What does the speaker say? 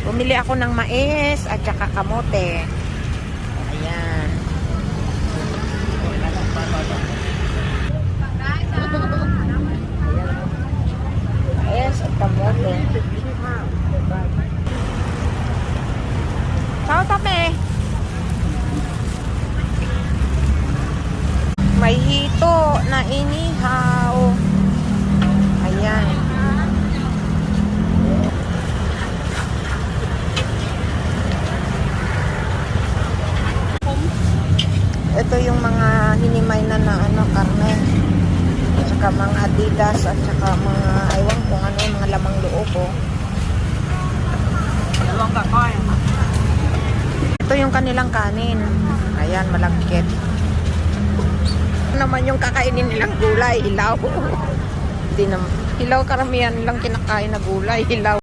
Bumili ako ng mais at saka kamote. Ayan. Mais at kamote. Ciao, tape. May hito na inihaw. Ayan. Ito yung mga hinimay na karne. At saka mga Adidas at saka mga aywan kung ano, mga lamang loob. Ito yung kanilang kanin. Ayan, malagkit. Naman yung kakainin nilang gulay, hilaw. Hindi naman. Hilaw karamihan lang kinakain na gulay, hilaw.